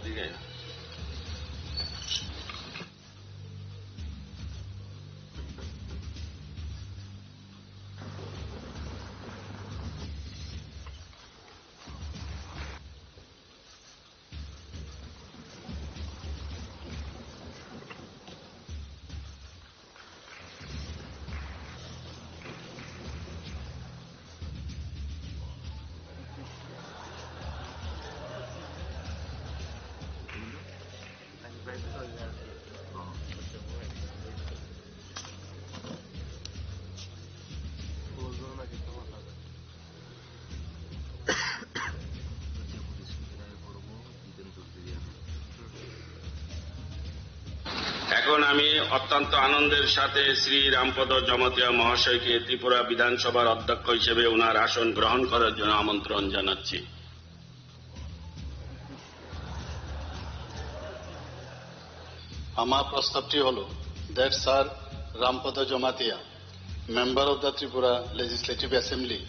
ওইদিকে এখন আমি অত্যন্ত আনন্দের সাথে শ্রী রামপদ জমাতিয়া মহাশয়কে ত্রিপুরা বিধানসভার অধ্যক্ষ হিসেবে ওনার আসন গ্রহণ করার জন্য আমন্ত্রণ জানাচ্ছি। আমার প্রস্তাবটি হল that sir Rampada Jamatia, member of the Tripura Legislative Assembly,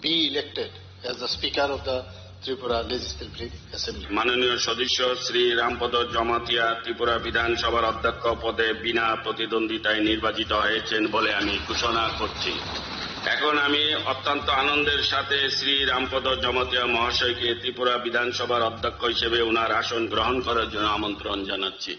be elected as the Speaker of the Tripura Legislative Assembly. মাননীয় সদস্য শ্রী রামপদ জমাতিয়া ত্রিপুরা বিধানসভার অধ্যক্ষ পদে বিনা প্রতিদ্বন্দ্বিতায় নির্বাচিত হয়েছেন বলে আমি ঘোষণা করছি। এখন আমি অত্যন্ত আনন্দের সাথে শ্রী রামপদ জমাতিয়া মহাশয়কে ত্রিপুরা বিধানসভার অধ্যক্ষ হিসেবে ওনার আসন গ্রহণ করার জন্য আমন্ত্রণ জানাচ্ছি।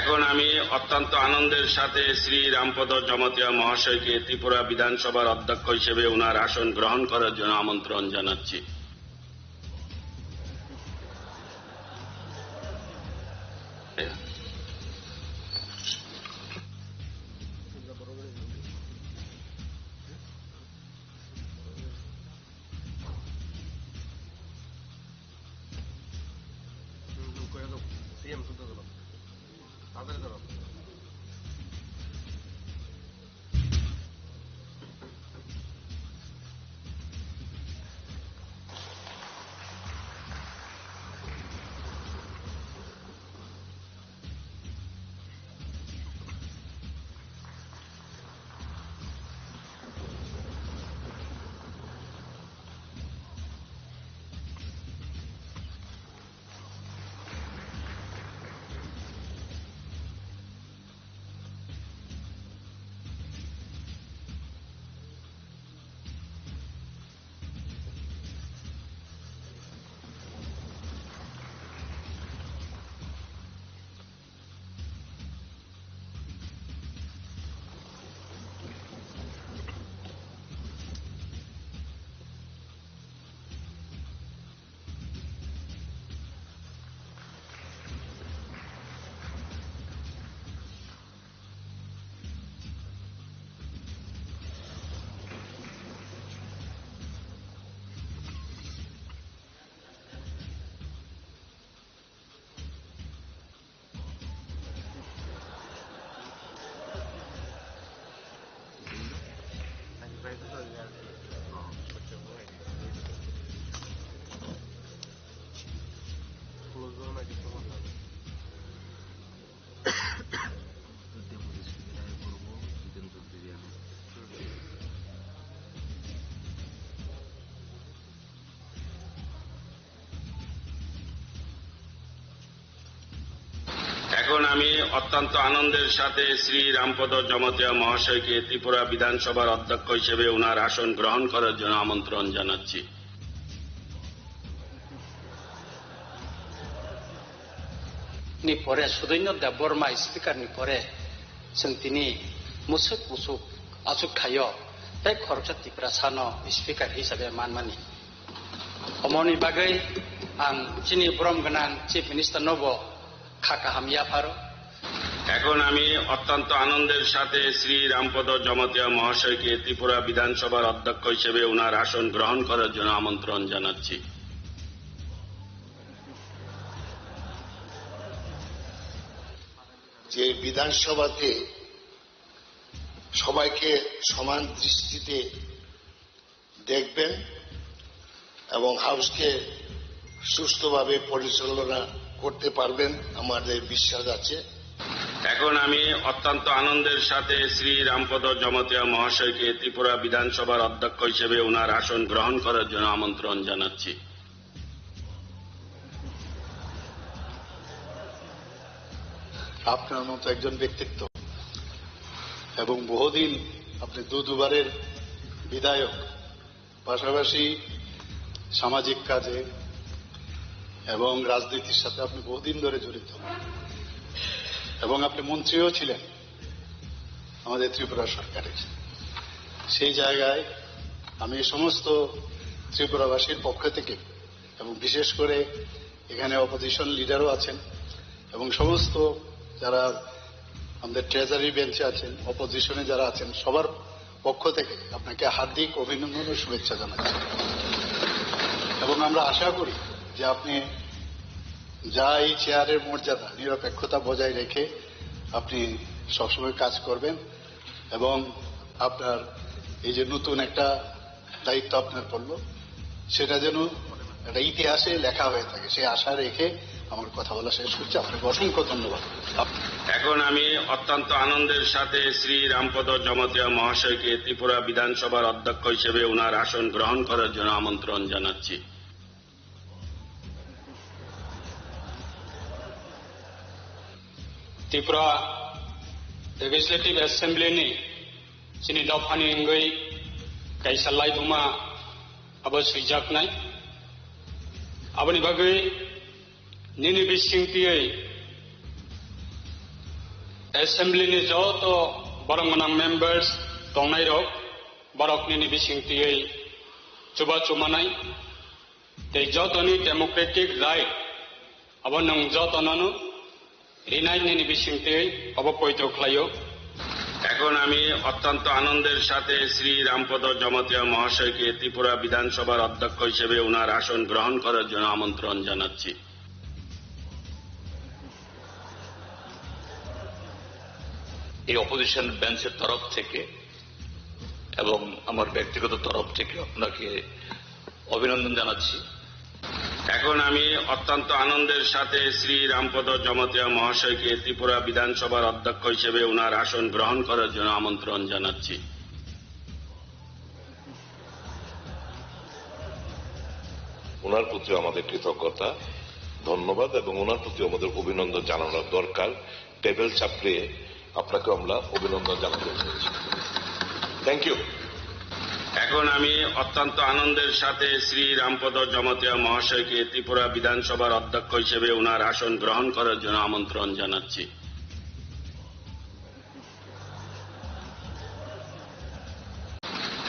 এখন আমি অত্যন্ত আনন্দের সাথে শ্রী রামপদ জমাতিয়া মহাশয়কে ত্রিপুরা বিধানসভার অধ্যক্ষ হিসেবে ওনার আসন গ্রহণ করার জন্য আমন্ত্রণ জানাচ্ছি। এখন আমি অত্যন্ত আনন্দের সাথে শ্রী রামপদ জমাতিয়া মহাশয়কে ত্রিপুরা বিধানসভার অধ্যক্ষ হিসেবে ওনার আসন গ্রহণ করার জন্য আমন্ত্রণ জানাচ্ছি। নি পরে সুদৈন্য দেববর্মা স্পিকারনি পরে जों दिनै मुसुक मुसुक आसुक थायो बे खरबसा त्रिपुरा सानो स्पिकार हिसाबै मानमानि अमनि बागै आं चिनि ब्रह्म गोनां चिफ मिनिस्टार नबो खाका हामिया फारो। এখন আমি অত্যন্ত আনন্দের সাথে শ্রী রামপদ জমাতিয়া মহাশয়কে ত্রিপুরা বিধানসভার অধ্যক্ষ হিসেবে ওনার আসন গ্রহণ করার জন্য আমন্ত্রণ জানাচ্ছি। যে বিধানসভাতে সবাইকে সমান দৃষ্টিতে দেখবেন এবং হাউসকে সুষ্ঠুভাবে পরিচালনা করতে পারবেন আমাদের বিশ্বাস আছে। এখন আমি অত্যন্ত আনন্দের সাথে শ্রী রামপদ জমাতিয়া মহাশয়কে ত্রিপুরা বিধানসভার অধ্যক্ষ হিসেবে ওনার আসন গ্রহণ করার জন্য আমন্ত্রণ জানাচ্ছি। আপনার মতো একজন ব্যক্তিত্ব এবং বহুদিন আপনি দুবারের বিধায়ক, পাশাপাশি সামাজিক কাজে এবং রাজনীতির সাথে আপনি বহুদিন ধরে জড়িত এবং আপনি মন্ত্রীও ছিলেন আমাদের ত্রিপুরা সরকারের। সেই জায়গায় আমি সমস্ত ত্রিপুরাবাসীর পক্ষ থেকে এবং বিশেষ করে এখানে অপোজিশন লিডারও আছেন এবং সমস্ত যারা আমাদের ট্রেজারি বেঞ্চে আছেন, অপোজিশনে যারা আছেন, সবার পক্ষ থেকে আপনাকে হার্দিক অভিনন্দন ও শুভেচ্ছা জানাচ্ছি এবং আমরা আশা করি যে আপনি যা এই চেয়ারের মর্যাদা নিরপেক্ষতা বজায় রেখে আপনি সবসময় কাজ করবেন এবং আপনার এই যে নতুন একটা দায়িত্ব আপনার পড়ল সেটা যেন একটা ইতিহাসে লেখা হয়ে থাকে, সেই আশা রেখে আমার কথা বলা শেষ করছি। আপনাকে অসংখ্য ধন্যবাদ। এখন আমি অত্যন্ত আনন্দের সাথে শ্রী রামপদ জমাতিয়া মহাশয়কে ত্রিপুরা বিধানসভার অধ্যক্ষ হিসেবে ওনার আসন গ্রহণ করার জন্য আমন্ত্রণ জানাচ্ছি। त्रिपुरा लेजिस्लेटिव एसेम्बली चिनी दावफानि अंगै गायसालाय बुमा अब सुइजाकनाय आबनि बागै निनि बिसिंतियै एसेम्बलिनि जत बरंगनां मेम्बार्स दंनाय रक बरक निनि बिसिंतियै चुबा चुमानाय ते जतनि डेमोक्रेटिक राइट अब नों जतनानो রিনাইনি বিশিংতে অবপৈত খাইও। এখন আমি অত্যন্ত আনন্দের সাথে শ্রী রামপদ জমাতিয়া মহাশয়কে ত্রিপুরা বিধানসভার অধ্যক্ষ হিসেবে ওনার আসন গ্রহণ করার জন্য আমন্ত্রণ জানাচ্ছি। এই অপোজিশন বেঞ্চের তরফ থেকে এবং আমার ব্যক্তিগত তরফ থেকে আপনাকে অভিনন্দন জানাচ্ছি। এখন আমি অত্যন্ত আনন্দের সাথে শ্রী রামপদ জমাতিয়া মহাশয়কে ত্রিপুরা বিধানসভার অধ্যক্ষ হিসেবে ওনার আসন গ্রহণ করার জন্য আমন্ত্রণ জানাচ্ছি। ওনার প্রতি আমাদের কৃতজ্ঞতা, ধন্যবাদ এবং ওনার প্রতি আমাদের অভিনন্দন জানানোর দরকার। টেবিল চাপড়িয়ে আপনাকে আমরা অভিনন্দন জানাতে চাইছি। Thank you. এখন আমি অত্যন্ত আনন্দের সাথে শ্রী রামপদ জমাতিয়া মহাশয়কে ত্রিপুরা বিধানসভার অধ্যক্ষ হিসেবে ওনার আসন গ্রহণ করার জন্য আমন্ত্রণ জানাচ্ছি।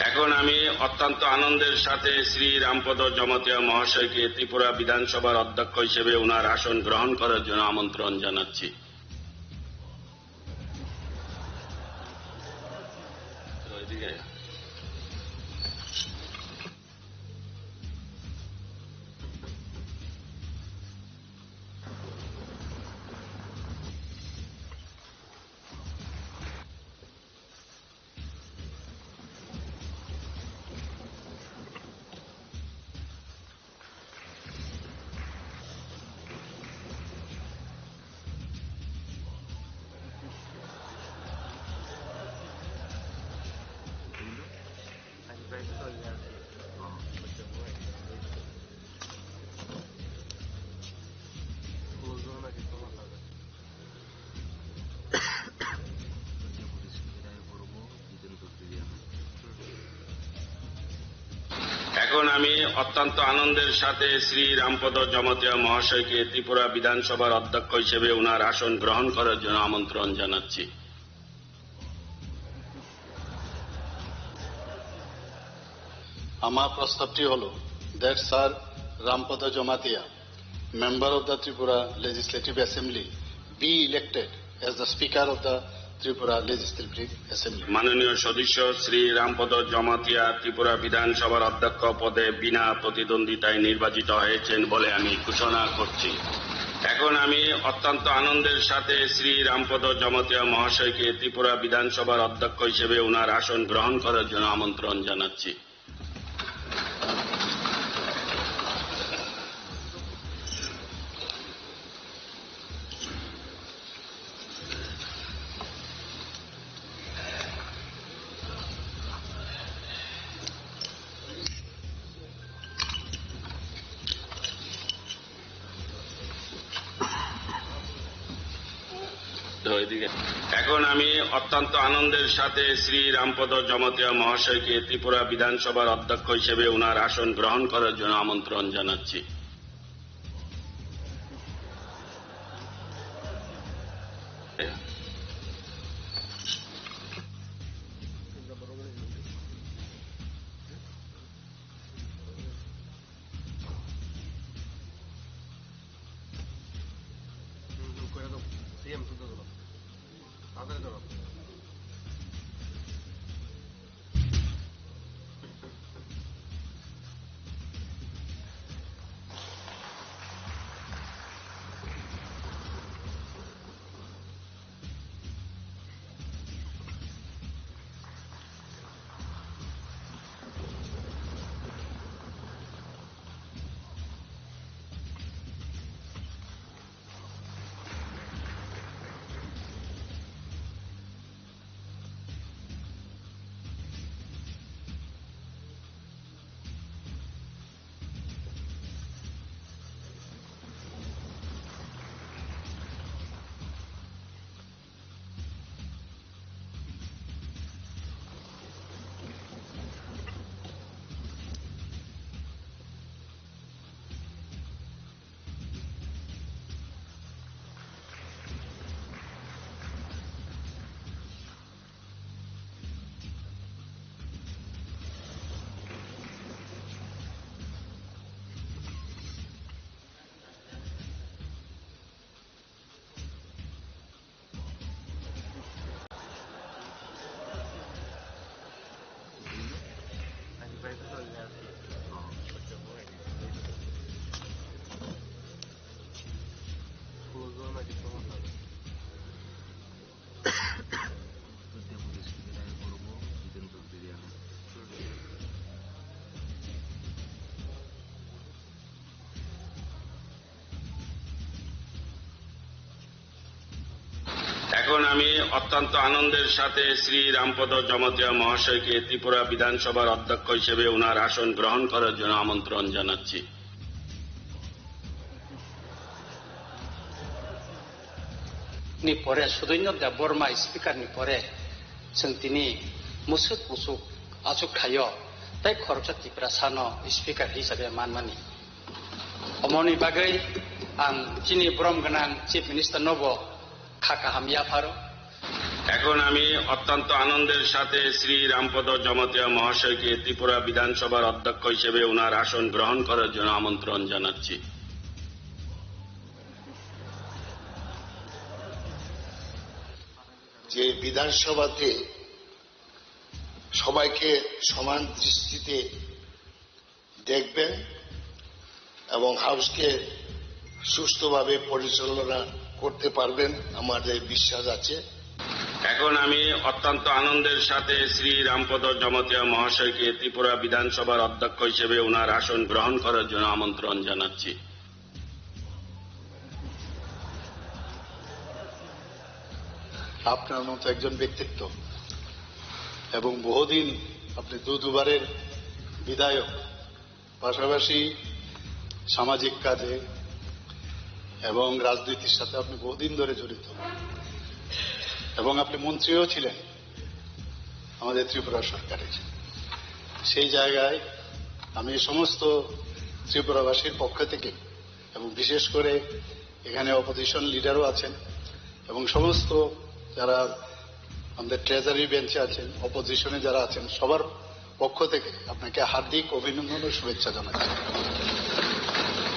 এখন আমি অত্যন্ত আনন্দের সাথে শ্রী রামপদ জমাতিয়া মহাশয়কে ত্রিপুরা বিধানসভার অধ্যক্ষ হিসেবে ওনার আসন গ্রহণ করার জন্য আমন্ত্রণ জানাচ্ছি। এখন আমি অত্যন্ত আনন্দের সাথে শ্রী রামপদ জমাতিয়া মহাশয়কে ত্রিপুরা বিধানসভার অধ্যক্ষ হিসেবে ওনার আসন গ্রহণ করার জন্য আমন্ত্রণ জানাচ্ছি। আমার প্রস্তাবটি হল that sir Rampada Jamatia, member of the Tripura legislative assembly, B elected as the Speaker of the Tripura Legislative Assembly. মাননীয় সদস্য শ্রী রামপদ জমাতিয়া ত্রিপুরা বিধানসভার অধ্যক্ষ পদে বিনা প্রতিদ্বন্দ্বিতায় নির্বাচিত হয়েছেন বলে আমি ঘোষণা করছি। এখন আমি অত্যন্ত আনন্দের সাথে শ্রী রামপদ জমাতিয়া মহাশয়কে ত্রিপুরা বিধানসভার অধ্যক্ষ হিসেবে ওনার আসন গ্রহণ করার জন্য আমন্ত্রণ জানাচ্ছি। এখন আমি অত্যন্ত আনন্দের সাথে শ্রী রামপদ জমাতিয়া মহাশয়কে ত্রিপুরা বিধানসভার অধ্যক্ষ হিসেবে ওনার আসন গ্রহণ করার জন্য আমন্ত্রণ জানাচ্ছি। এখন আমি অত্যন্ত আনন্দের সাথে শ্রী রামপদ জমাতিয়া মহাশয়কে ত্রিপুরা বিধানসভার অধ্যক্ষ হিসেবে ওনার আসন গ্রহণ করার জন্য আমন্ত্রণ জানাচ্ছি। নি পরে সুদৈন্য দেববর্মা স্পিকারনি পরে जों दिनै मुसुक मुसुक आजुखायो ताइ खरकसा त्रिपुरा सानो स्पिकार हिसाबै मानमानि अमनि बागै आं दिनै ब्रह्म गोनां चिफ मिनिस्टार नब खाखाहामिया फारो। এখন আমি অত্যন্ত আনন্দের সাথে শ্রী রামপদ জমাতিয়া মহাশয়কে ত্রিপুরা বিধানসভার অধ্যক্ষ হিসেবে ওনার আসন গ্রহণ করার জন্য আমন্ত্রণ জানাচ্ছি। যে বিধানসভাতে সবাইকে সমান দৃষ্টিতে দেখবেন এবং হাউসকে সুষ্ঠুভাবে পরিচালনা করতে পারবেন আমাদের বিশ্বাস আছে। এখন আমি অত্যন্ত আনন্দের সাথে শ্রী রামপদ জমাতিয়া মহাশয়কে ত্রিপুরা বিধানসভার অধ্যক্ষ হিসেবে ওনার আসন গ্রহণ করার জন্য আমন্ত্রণ জানাচ্ছি। আপনার মতো একজন ব্যক্তিত্ব এবং বহুদিন আপনি দুবারের বিধায়ক, পাশাপাশি সামাজিক কাজে এবং রাজনীতির সাথে আপনি বহুদিন ধরে জড়িত এবং আপনি মন্ত্রীও ছিলেন আমাদের ত্রিপুরা সরকারের। সেই জায়গায় আমি সমস্ত ত্রিপুরাবাসীর পক্ষ থেকে এবং বিশেষ করে এখানে অপোজিশন লিডারও আছেন এবং সমস্ত যারা আমাদের ট্রেজারি বেঞ্চে আছেন, অপোজিশনে যারা আছেন, সবার পক্ষ থেকে আপনাকে হার্দিক অভিনন্দন ও শুভেচ্ছা জানাচ্ছি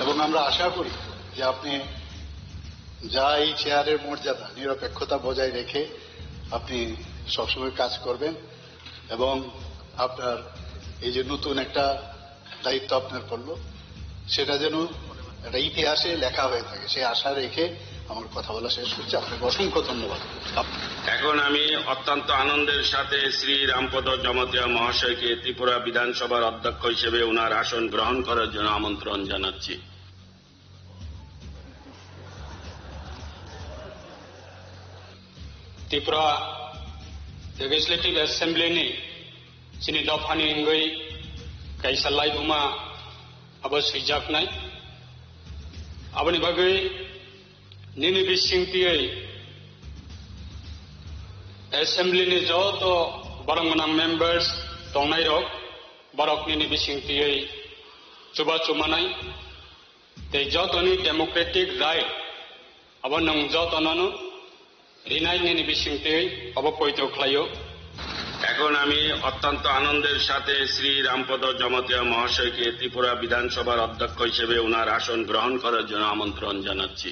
এবং আমরা আশা করি যে আপনি যা এই চেয়ারের মর্যাদা নিরপেক্ষতা বজায় রেখে আপনি সবসময় কাজ করবেন এবং আপনার এই যে নতুন একটা দায়িত্ব আপনার পড়ল সেটা যেন একটা ইতিহাসে লেখা হয়ে থাকে, সেই আশা রেখে আমার কথা বলা শেষ করছি। আপনাকে অসংখ্য ধন্যবাদ। এখন আমি অত্যন্ত আনন্দের সাথে শ্রী রামপদ জমাতিয়া মহাশয়কে ত্রিপুরা বিধানসভার অধ্যক্ষ হিসেবে ওনার আসন গ্রহণ করার জন্য আমন্ত্রণ জানাচ্ছি। त्रिपुरा लेजिस्लेटिव एसेंब्ली चिनी दफानि हिंगै गायसालाय बुमा अब सैजाकनाय आबनि बागै निनि बिसिंतियै एसेंब्लीनि जत बरंगनां मेम्बार्स दंनाय रक बरक निनि बिसिंतियै चुबा चुमानाय ते जतनि डेमोक्रेटिक राइट अब नों जतनानो রিনাইনি বিশিংতে অবপৈত খাইও। এখন আমি অত্যন্ত আনন্দের সাথে শ্রী রামপদ জমাতিয়া মহাশয়কে ত্রিপুরা বিধানসভার অধ্যক্ষ হিসেবে ওনার আসন গ্রহণ করার জন্য আমন্ত্রণ জানাচ্ছি।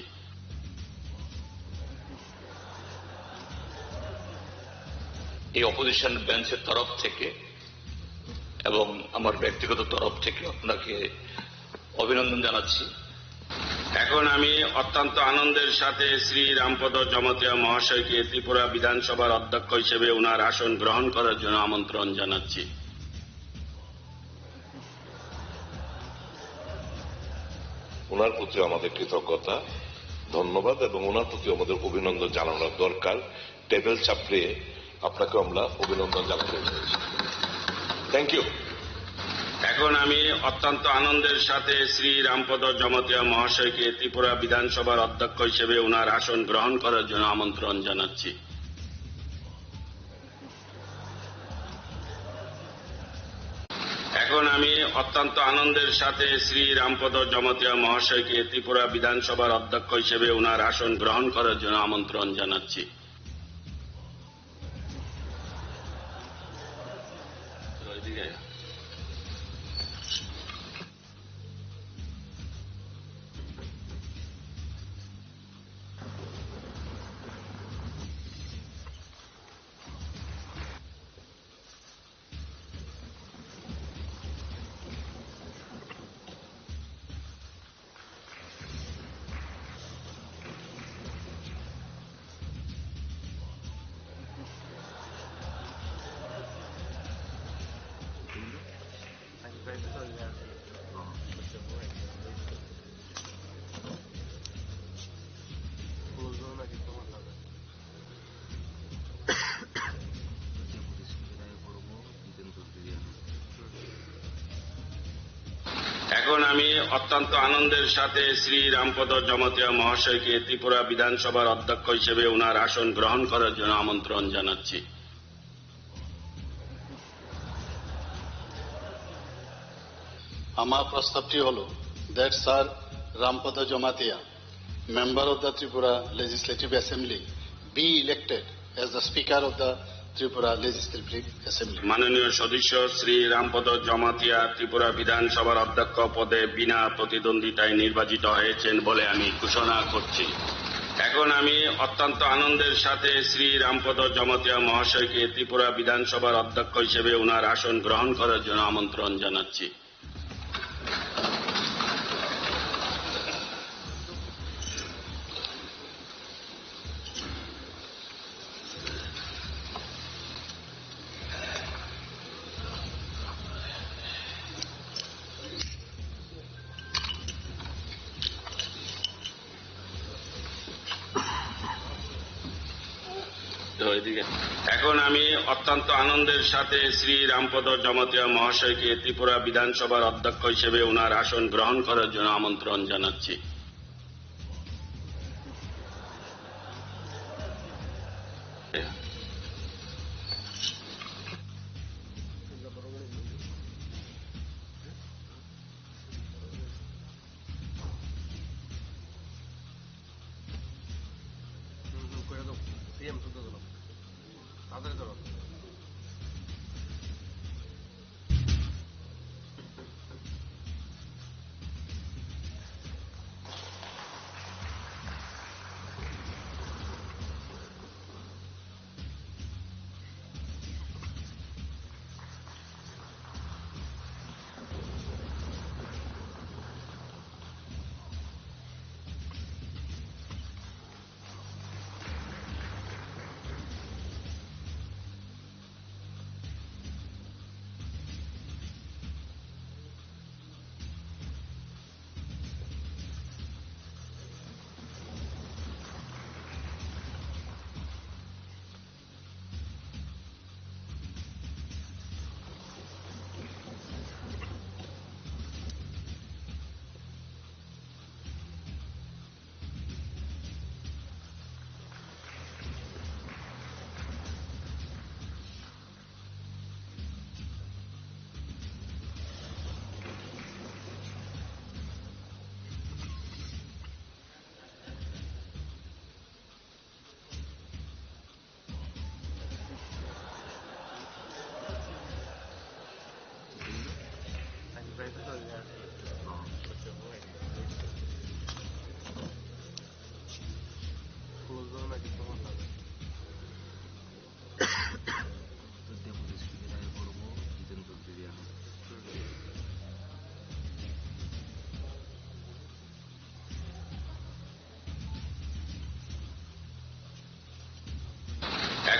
এই অপোজিশন বেঞ্চের তরফ থেকে এবং আমার ব্যক্তিগত তরফ থেকে আপনাকে অভিনন্দন জানাচ্ছি। এখন আমি অত্যন্ত আনন্দের সাথে শ্রী রামপদ জমাতিয়া মহাশয়কে ত্রিপুরা বিধানসভার অধ্যক্ষ হিসেবে ওনার আসন গ্রহণ করার জন্য আমন্ত্রণ জানাচ্ছি। ওনার প্রতি আমাদের কৃতজ্ঞতা, ধন্যবাদ এবং ওনার প্রতি আমাদের অভিনন্দন জানানোর দরকার। টেবিল চাপড়ে আপনাকে আমরা অভিনন্দন জানাতে চাইছি। Thank you. এখন আমি অত্যন্ত আনন্দের সাথে শ্রী রামপদ জমাতিয়া মহাশয়কে ত্রিপুরা বিধানসভার অধ্যক্ষ হিসেবে ওনার আসন গ্রহণ করার জন্য আমন্ত্রণ জানাচ্ছি। এখন আমি অত্যন্ত আনন্দের সাথে শ্রী রামপদ জমাতিয়া মহাশয়কে ত্রিপুরা বিধানসভার অধ্যক্ষ হিসেবে ওনার আসন গ্রহণ করার জন্য আমন্ত্রণ জানাচ্ছি। এখন আমি অত্যন্ত আনন্দের সাথে শ্রী রামপদ জমাতিয়া মহাশয়কে ত্রিপুরা বিধানসভার অধ্যক্ষ হিসেবে ওনার আসন গ্রহণ করার জন্য আমন্ত্রণ জানাচ্ছি। আমার প্রস্তাবটি হল that sir Rampada Jamatia, member of the Tripura legislative assembly, B elected as the speaker of the Tripura legislative assembly. মাননীয় সদস্য শ্রী রামপদ জমাতিয়া ত্রিপুরা বিধানসভার অধ্যক্ষ পদে বিনা প্রতিদ্বন্দ্বিতায় নির্বাচিত হয়েছেন বলে আমি ঘোষণা করছি। এখন আমি অত্যন্ত আনন্দের সাথে শ্রী রামপদ জমাতিয়া মহাশয়কে ত্রিপুরা বিধানসভার অধ্যক্ষ হিসেবে ওনার আসন গ্রহণ করার জন্য আমন্ত্রণ জানাচ্ছি। এখন আমি অত্যন্ত আনন্দের সাথে শ্রী রামপদ জমাতিয়া মহাশয়কে ত্রিপুরা বিধানসভার অধ্যক্ষ হিসেবে ওনার আসন গ্রহণ করার জন্য আমন্ত্রণ জানাচ্ছি।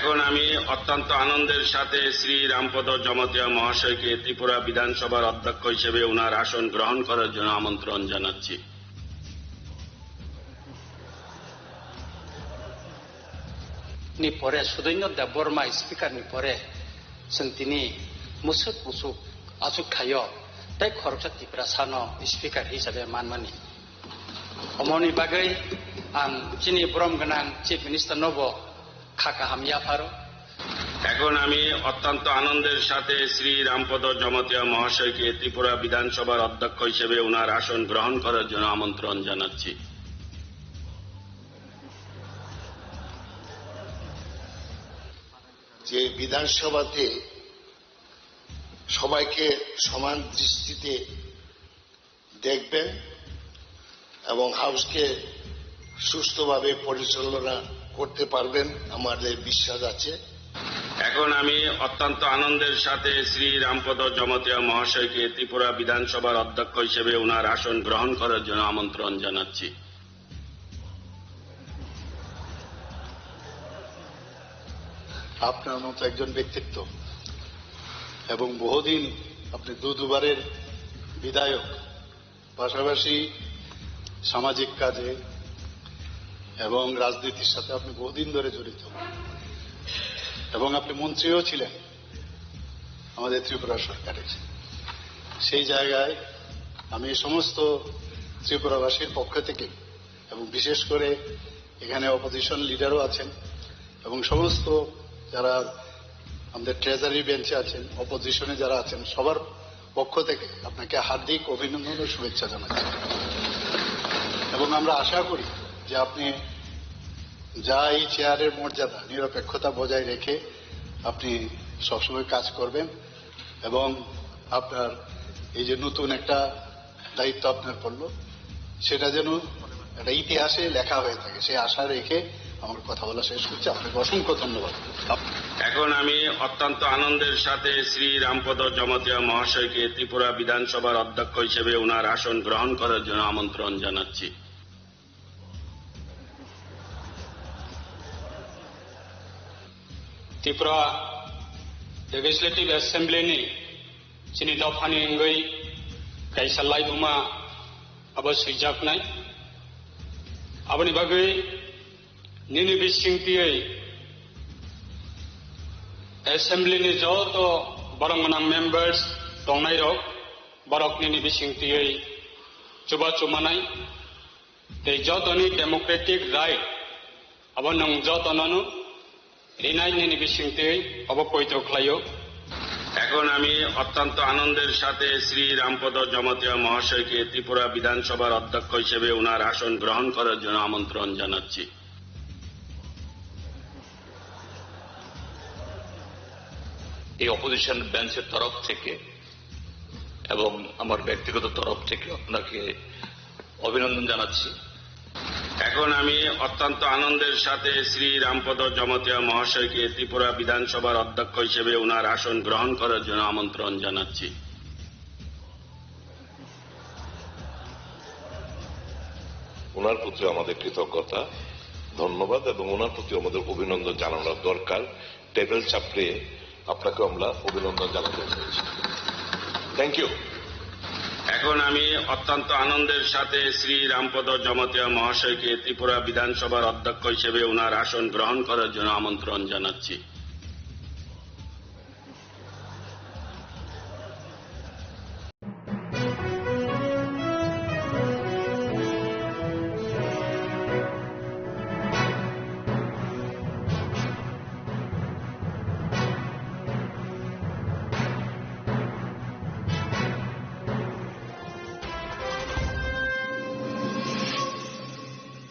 এখন আমি অত্যন্ত আনন্দের সাথে শ্রী রামপদ জমাতিয়া মহাশয়কে ত্রিপুরা বিধানসভার অধ্যক্ষ হিসেবে ওনার আসন গ্রহণ করার জন্য আমন্ত্রণ জানাচ্ছি। নি পরে সুদৈন্য দেববর্মা স্পিকারनि পরে जों दिनै मुसुक मुसुक आसुक खायो ताई खरगसा त्रिपुरा सानो स्पिकार हिसाबै मानमानि अमरनि बागै आं जोंनि ब्रह्म गोनां चिफ मिनिस्टार नब खाका हामियाफारो। এখন আমি অত্যন্ত আনন্দের সাথে শ্রী রামপদ জমাতিয়া মহাশয়কে ত্রিপুরা বিধানসভার অধ্যক্ষ হিসেবে ওনার আসন গ্রহণ করার জন্য আমন্ত্রণ জানাচ্ছি। যে বিধানসভাতে সবাইকে সমান দৃষ্টিতে দেখবেন এবং হাউসকে সুষ্ঠুভাবে পরিচালনা করতে পারবেন আমাদের বিশ্বাস আছে। এখন আমি অত্যন্ত আনন্দের সাথে শ্রী রামপদ জমাতিয়া মহাশয়কে ত্রিপুরা বিধানসভার অধ্যক্ষ হিসেবে ওনার আসন গ্রহণ করার জন্য আমন্ত্রণ জানাচ্ছি। আপনার মতো একজন ব্যক্তিত্ব এবং বহুদিন আপনি দুবারের বিধায়ক, পাশাপাশি সামাজিক কাজে এবং রাজনীতির সাথে আপনি বহুদিন ধরে জড়িত এবং আপনি মন্ত্রীও ছিলেন আমাদের ত্রিপুরা সরকারের। সেই জায়গায় আমি সমস্ত ত্রিপুরাবাসীর পক্ষ থেকে এবং বিশেষ করে এখানে অপোজিশন লিডারও আছেন এবং সমস্ত যারা আমাদের ট্রেজারি বেঞ্চে আছেন, অপোজিশনে যারা আছেন, সবার পক্ষ থেকে আপনাকে হার্দিক অভিনন্দন ও শুভেচ্ছা জানাচ্ছি এবং আমরা আশা করি যে আপনি যা এই চেয়ারের মর্যাদা নিরপেক্ষতা বজায় রেখে আপনি সবসময় কাজ করবেন এবং আপনার এই যে নতুন একটা দায়িত্ব আপনার পড়ল সেটা যেন একটা ইতিহাসে লেখা হয়ে থাকে, সেই আশা রেখে আমার কথা বলা শেষ করছি। আপনাকে অসংখ্য ধন্যবাদ। এখন আমি অত্যন্ত আনন্দের সাথে শ্রী রামপদ জমাতিয়া মহাশয়কে ত্রিপুরা বিধানসভার অধ্যক্ষ হিসেবে ওনার আসন গ্রহণ করার জন্য আমন্ত্রণ জানাচ্ছি। त्रिपुरा लेजिस्लेटिव एसेम्ब्लीनि चिनि दफानि अंगै गायसनलाय दुमा अब सैजाबनाय आबनि बागै निनि बिसिंतियै एसेम्ब्लीनि जत बरं गोनां मेम्बार्स दंनाय रक बरक निनि बिसिंतियै चुबा चुमानाय ते जतनि डेमोक्रेटिक राइट अब नों जतनानो রিনাইনি বিশিংতে অবকৈত খাইও। এখন আমি অত্যন্ত আনন্দের সাথে শ্রী রামপদ জমাতিয়া মহাশয়কে ত্রিপুরা বিধানসভার অধ্যক্ষ হিসেবে ওনার আসন গ্রহণ করার জন্য আমন্ত্রণ জানাচ্ছি। এই অপোজিশন বেঞ্চের তরফ থেকে এবং আমার ব্যক্তিগত তরফ থেকে আপনাকে অভিনন্দন জানাচ্ছি। এখন আমি অত্যন্ত আনন্দের সাথে শ্রী রামপদ জমাতিয়া মহাশয়কে ত্রিপুরা বিধানসভার অধ্যক্ষ হিসেবে ওনার আসন গ্রহণ করার জন্য আমন্ত্রণ জানাচ্ছি। ওনার প্রতি আমাদের কৃতজ্ঞতা, ধন্যবাদ এবং ওনার প্রতি আমাদের অভিনন্দন জানানোর দরকার। টেবিল চাপড়ে আপনাকে আমরা অভিনন্দন জানাতে চাইছি। Thank you. এখন আমি অত্যন্ত আনন্দের সাথে শ্রী রামপদ জমাতিয়া মহাশয়কে ত্রিপুরা বিধানসভার অধ্যক্ষ হিসেবে ওনার আসন গ্রহণ করার জন্য আমন্ত্রণ জানাচ্ছি।